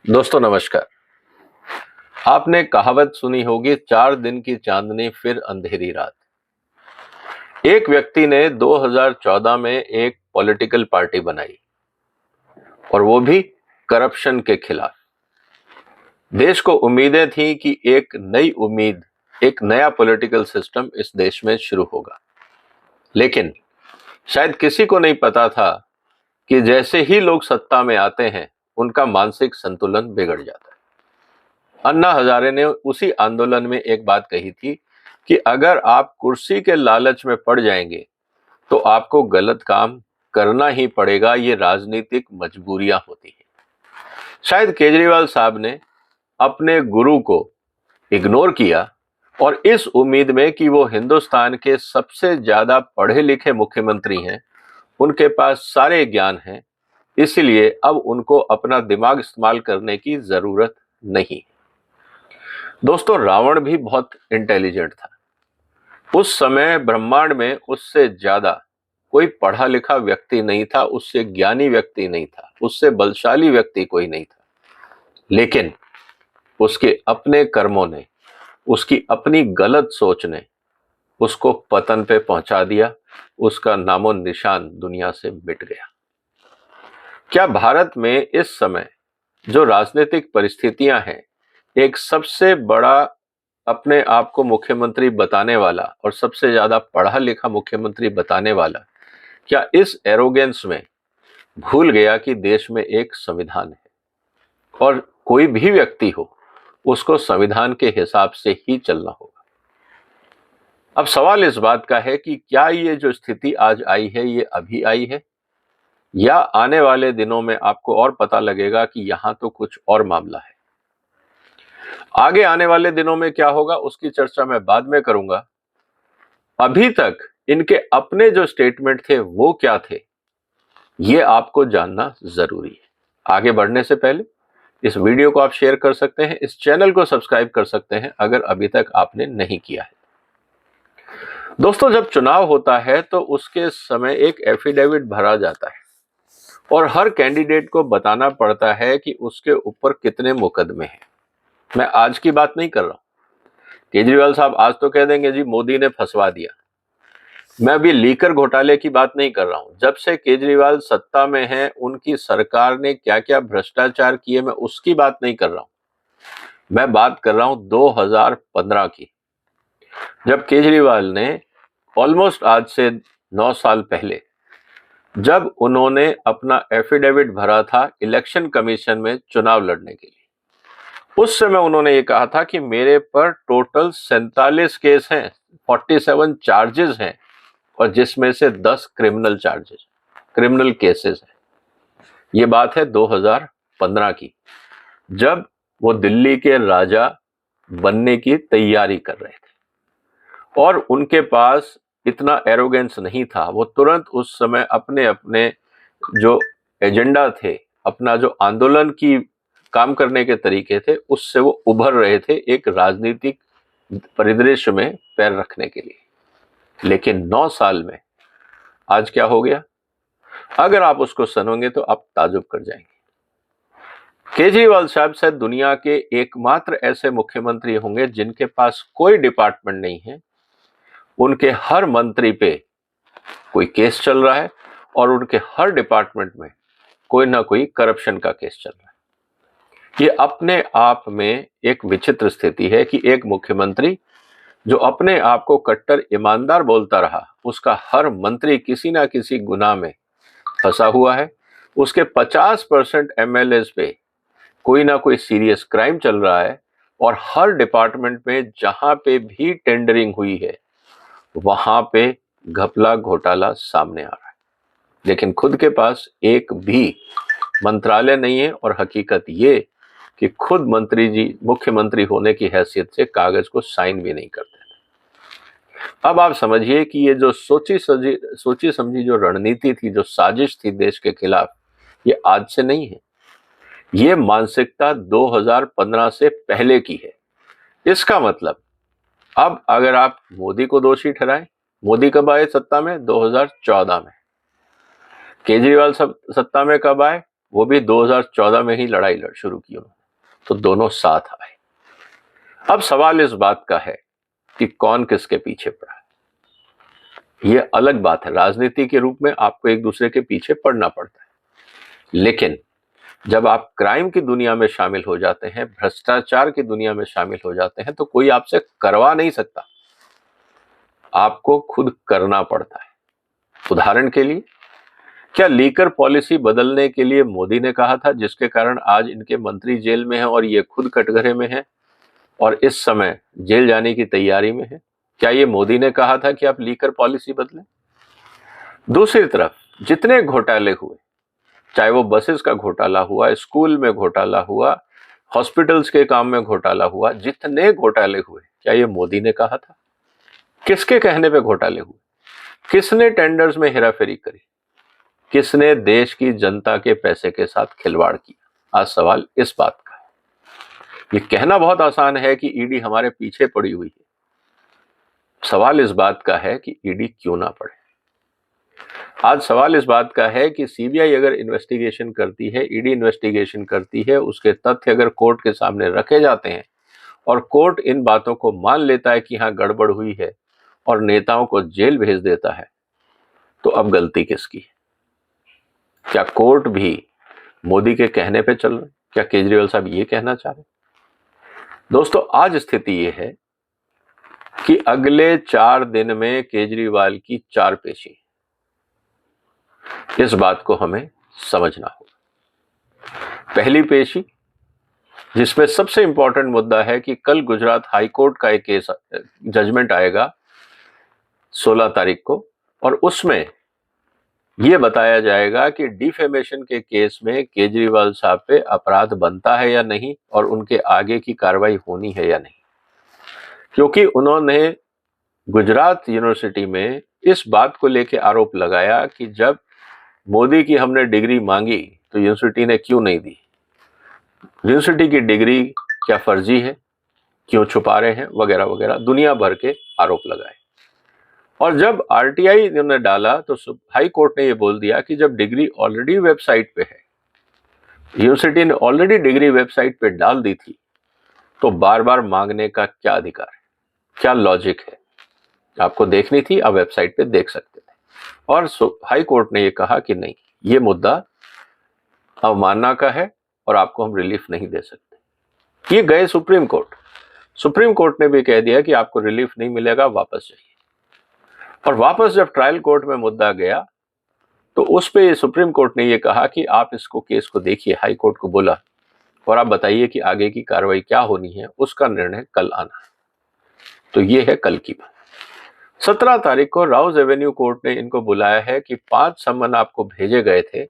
दोस्तों नमस्कार। आपने कहावत सुनी होगी, 4 दिन की चांदनी फिर अंधेरी रात। एक व्यक्ति ने 2014 में एक पॉलिटिकल पार्टी बनाई और वो भी करप्शन के खिलाफ। देश को उम्मीदें थी कि एक नई उम्मीद, एक नया पॉलिटिकल सिस्टम इस देश में शुरू होगा। लेकिन शायद किसी को नहीं पता था कि जैसे ही लोग सत्ता में आते हैं उनका मानसिक संतुलन बिगड़ जाता है। अन्ना हजारे ने उसी आंदोलन में एक बात कही थी कि अगर आप कुर्सी के लालच में पड़ जाएंगे तो आपको गलत काम करना ही पड़ेगा। ये राजनीतिक मजबूरियां होती हैं। शायद केजरीवाल साहब ने अपने गुरु को इग्नोर किया और इस उम्मीद में कि वो हिंदुस्तान के सबसे ज्यादा पढ़े लिखे मुख्यमंत्री हैं, उनके पास सारे ज्ञान हैं, इसलिए अब उनको अपना दिमाग इस्तेमाल करने की जरूरत नहीं। दोस्तों, रावण भी बहुत इंटेलिजेंट था। उस समय ब्रह्मांड में उससे ज्यादा कोई पढ़ा लिखा व्यक्ति नहीं था, उससे ज्ञानी व्यक्ति नहीं था, उससे बलशाली व्यक्ति कोई नहीं था। लेकिन उसके अपने कर्मों ने, उसकी अपनी गलत सोच ने उसको पतन पे पहुंचा दिया। उसका नामो निशान दुनिया से मिट गया। क्या भारत में इस समय जो राजनीतिक परिस्थितियां हैं, एक सबसे बड़ा अपने आप को मुख्यमंत्री बताने वाला और सबसे ज्यादा पढ़ा लिखा मुख्यमंत्री बताने वाला, क्या इस एरोगेंस में भूल गया कि देश में एक संविधान है और कोई भी व्यक्ति हो उसको संविधान के हिसाब से ही चलना होगा। अब सवाल इस बात का है कि क्या ये जो स्थिति आज आई है ये अभी आई है या आने वाले दिनों में आपको और पता लगेगा कि यहां तो कुछ और मामला है। आगे आने वाले दिनों में क्या होगा उसकी चर्चा मैं बाद में करूंगा। अभी तक इनके अपने जो स्टेटमेंट थे वो क्या थे, ये आपको जानना जरूरी है। आगे बढ़ने से पहले इस वीडियो को आप शेयर कर सकते हैं, इस चैनल को सब्सक्राइब कर सकते हैं अगर अभी तक आपने नहीं किया है। दोस्तों, जब चुनाव होता है तो उसके समय एक एफिडेविट भरा जाता है और हर कैंडिडेट को बताना पड़ता है कि उसके ऊपर कितने मुकदमे हैं। मैं आज की बात नहीं कर रहा हूं। केजरीवाल साहब आज तो कह देंगे जी मोदी ने फंसवा दिया। मैं अभी लीकर घोटाले की बात नहीं कर रहा हूं। जब से केजरीवाल सत्ता में है उनकी सरकार ने क्या क्या भ्रष्टाचार किए, मैं उसकी बात नहीं कर रहा हूं। मैं बात कर रहा हूं 2015 की, जब केजरीवाल ने ऑलमोस्ट आज से 9 साल पहले जब उन्होंने अपना एफिडेविट भरा था इलेक्शन कमीशन में चुनाव लड़ने के लिए। उस समय उन्होंने ये कहा था कि मेरे पर टोटल 47 केस हैं, 47 चार्जेस हैं और जिसमें से 10 क्रिमिनल केसेस हैं। ये बात है 2015 की, जब वो दिल्ली के राजा बनने की तैयारी कर रहे थे और उनके पास इतना एरोगेंस नहीं था। वो तुरंत उस समय अपने अपने जो एजेंडा थे, अपना जो आंदोलन की काम करने के तरीके थे, उससे वो उभर रहे थे एक राजनीतिक परिदृश्य में पैर रखने के लिए। लेकिन 9 साल में आज क्या हो गया, अगर आप उसको सुनोगे तो आप ताजुब कर जाएंगे। केजरीवाल साहब शायद दुनिया के एकमात्र ऐसे मुख्यमंत्री होंगे जिनके पास कोई डिपार्टमेंट नहीं है। उनके हर मंत्री पे कोई केस चल रहा है और उनके हर डिपार्टमेंट में कोई ना कोई करप्शन का केस चल रहा है। ये अपने आप में एक विचित्र स्थिति है कि एक मुख्यमंत्री जो अपने आप को कट्टर ईमानदार बोलता रहा, उसका हर मंत्री किसी ना किसी गुनाह में फंसा हुआ है। उसके 50% एमएलएस पे कोई ना कोई सीरियस क्राइम चल रहा है और हर डिपार्टमेंट में जहां पे भी टेंडरिंग हुई है वहां पे घपला घोटाला सामने आ रहा है। लेकिन खुद के पास एक भी मंत्रालय नहीं है और हकीकत ये कि खुद मंत्री जी मुख्यमंत्री होने की हैसियत से कागज को साइन भी नहीं करते। अब आप समझिए कि ये जो सोची समझी जो रणनीति थी, जो साजिश थी देश के खिलाफ, ये आज से नहीं है। ये मानसिकता 2015 से पहले की है। इसका मतलब अब अगर आप मोदी को दोषी ठहराएं, मोदी कब आए सत्ता में? 2014 में। केजरीवाल सत्ता में कब आए? वो भी 2014 में ही लड़ाई शुरू की उन्होंने, तो दोनों साथ आए। अब सवाल इस बात का है कि कौन किसके पीछे पड़ा है। यह अलग बात है, राजनीति के रूप में आपको एक दूसरे के पीछे पड़ना पड़ता है, लेकिन जब आप क्राइम की दुनिया में शामिल हो जाते हैं, भ्रष्टाचार की दुनिया में शामिल हो जाते हैं, तो कोई आपसे करवा नहीं सकता, आपको खुद करना पड़ता है। उदाहरण के लिए, क्या लीकर पॉलिसी बदलने के लिए मोदी ने कहा था, जिसके कारण आज इनके मंत्री जेल में हैं और ये खुद कटघरे में हैं और इस समय जेल जाने की तैयारी में है? क्या ये मोदी ने कहा था कि आप लीकर पॉलिसी बदलें? दूसरी तरफ जितने घोटाले हुए, चाहे वो बसेस का घोटाला हुआ, स्कूल में घोटाला हुआ, हॉस्पिटल्स के काम में घोटाला हुआ, जितने घोटाले हुए, क्या ये मोदी ने कहा था? किसके कहने पे घोटाले हुए? किसने टेंडर्स में हेराफेरी करी? किसने देश की जनता के पैसे के साथ खिलवाड़ किया? आज सवाल इस बात का है। ये कहना बहुत आसान है कि ईडी हमारे पीछे पड़ी हुई है, सवाल इस बात का है कि ईडी क्यों ना पड़े। आज सवाल इस बात का है कि सीबीआई अगर इन्वेस्टिगेशन करती है, ईडी इन्वेस्टिगेशन करती है, उसके तथ्य अगर कोर्ट के सामने रखे जाते हैं और कोर्ट इन बातों को मान लेता है कि हाँ गड़बड़ हुई है और नेताओं को जेल भेज देता है, तो अब गलती किसकी है? क्या कोर्ट भी मोदी के कहने पे चल रहे? क्या केजरीवाल साहब ये कहना चाह रहे? दोस्तों, आज स्थिति ये है कि अगले 4 दिन में केजरीवाल की 4 पेशी, इस बात को हमें समझना होगा। पहली पेशी, जिसमें सबसे इंपॉर्टेंट मुद्दा है कि कल गुजरात हाई कोर्ट का एक केस जजमेंट आएगा 16 तारीख को, और उसमें यह बताया जाएगा कि डिफेमेशन के केस में केजरीवाल साहब पे अपराध बनता है या नहीं और उनके आगे की कार्रवाई होनी है या नहीं, क्योंकि उन्होंने गुजरात यूनिवर्सिटी में इस बात को लेकर आरोप लगाया कि जब मोदी की हमने डिग्री मांगी तो यूनिवर्सिटी ने क्यों नहीं दी, यूनिवर्सिटी की डिग्री क्या फर्जी है, क्यों छुपा रहे हैं, वगैरह वगैरह दुनिया भर के आरोप लगाए। और जब आरटीआई ने डाला तो हाई कोर्ट ने यह बोल दिया कि जब डिग्री ऑलरेडी वेबसाइट पे है, यूनिवर्सिटी ने ऑलरेडी डिग्री वेबसाइट पे डाल दी थी, तो बार बार मांगने का क्या अधिकार है, क्या लॉजिक है? आपको देखनी थी, आप वेबसाइट पे देख सकते थे। और हाई कोर्ट ने यह कहा कि नहीं, ये मुद्दा अवमानना का है और आपको हम रिलीफ नहीं दे सकते। ये गए सुप्रीम कोर्ट, सुप्रीम कोर्ट ने भी कह दिया कि आपको रिलीफ नहीं मिलेगा, वापस जाइए। और वापस जब ट्रायल कोर्ट में मुद्दा गया तो उस पे सुप्रीम कोर्ट ने ये कहा कि आप इसको केस को देखिए, हाई कोर्ट को बोला, और आप बताइए कि आगे की कार्रवाई क्या होनी है, उसका निर्णय कल आना है। तो ये है कल की बात। 17 तारीख को राउज एवेन्यू कोर्ट ने इनको बुलाया है कि 5 सम्मन आपको भेजे गए थे,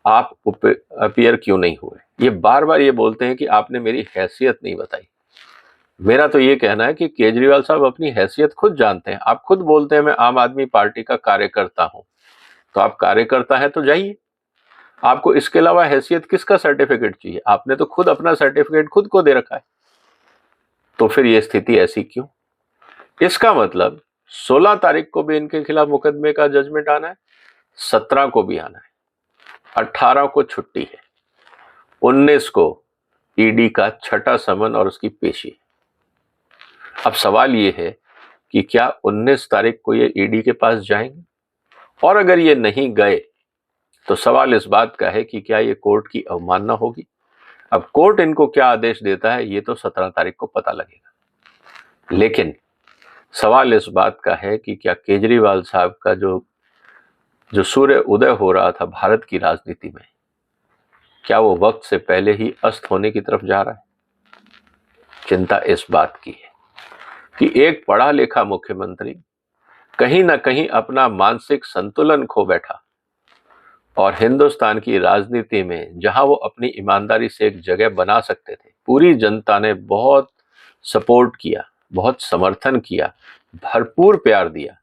आप अपीयर क्यों नहीं हुए? ये बार बार ये बोलते हैं कि आपने मेरी हैसियत नहीं बताई। मेरा तो ये कहना है कि केजरीवाल साहब अपनी हैसियत खुद जानते हैं। आप खुद बोलते हैं मैं आम आदमी पार्टी का कार्यकर्ता हूं, तो आप कार्यकर्ता है तो जाइए, आपको इसके अलावा हैसियत किसका सर्टिफिकेट चाहिए? आपने तो खुद अपना सर्टिफिकेट खुद को दे रखा है। तो फिर ये स्थिति ऐसी क्यों? इसका मतलब 16 तारीख को भी इनके खिलाफ मुकदमे का जजमेंट आना है, 17 को भी आना है, 18 को छुट्टी है, 19 को ईडी का 6ठा समन और उसकी पेशी। अब सवाल ये है कि क्या 19 तारीख को ये ईडी के पास जाएंगे? और अगर ये नहीं गए तो सवाल इस बात का है कि क्या ये कोर्ट की अवमानना होगी? अब कोर्ट इनको क्या आदेश देता है ये तो 17 तारीख को पता लगेगा, लेकिन सवाल इस बात का है कि क्या केजरीवाल साहब का जो सूर्य उदय हो रहा था भारत की राजनीति में, क्या वो वक्त से पहले ही अस्त होने की तरफ जा रहा है? चिंता इस बात की है कि एक पढ़ा लिखा मुख्यमंत्री कहीं ना कहीं अपना मानसिक संतुलन खो बैठा और हिंदुस्तान की राजनीति में जहां वो अपनी ईमानदारी से एक जगह बना सकते थे, पूरी जनता ने बहुत सपोर्ट किया, बहुत समर्थन किया, भरपूर प्यार दिया,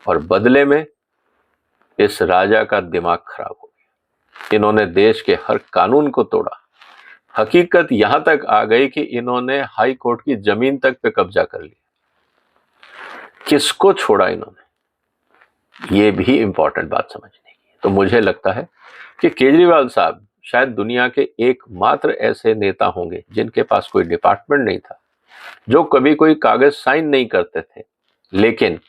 और बदले में इस राजा का दिमाग खराब हो गया। इन्होंने देश के हर कानून को तोड़ा। हकीकत यहां तक आ गई कि इन्होंने हाई कोर्ट की जमीन तक पे कब्जा कर लिया। किसको छोड़ा इन्होंने? ये भी इंपॉर्टेंट बात समझने की। तो मुझे लगता है कि केजरीवाल साहब शायद दुनिया के एकमात्र ऐसे नेता होंगे जिनके पास कोई डिपार्टमेंट नहीं था, जो कभी कोई कागज साइन नहीं करते थे, लेकिन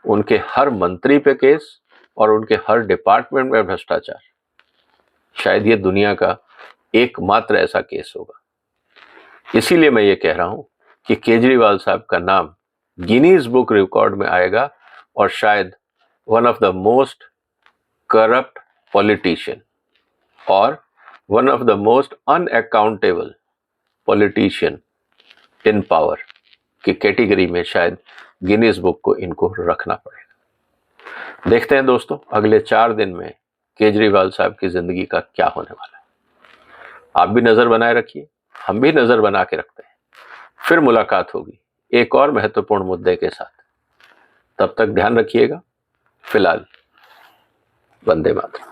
उनके हर मंत्री पे केस और उनके हर डिपार्टमेंट में भ्रष्टाचार। शायद ये दुनिया का एकमात्र ऐसा केस होगा। इसीलिए मैं ये कह रहा हूं कि केजरीवाल साहब का नाम गिनीज बुक रिकॉर्ड में आएगा और शायद one of the most corrupt politician और one of the most unaccountable politician in power की कैटेगरी में शायद गिनीज बुक को इनको रखना पड़ेगा। देखते हैं दोस्तों, अगले 4 दिन में केजरीवाल साहब की जिंदगी का क्या होने वाला है। आप भी नजर बनाए रखिए, हम भी नजर बना के रखते हैं। फिर मुलाकात होगी एक और महत्वपूर्ण मुद्दे के साथ। तब तक ध्यान रखिएगा। फिलहाल वंदे मातरम।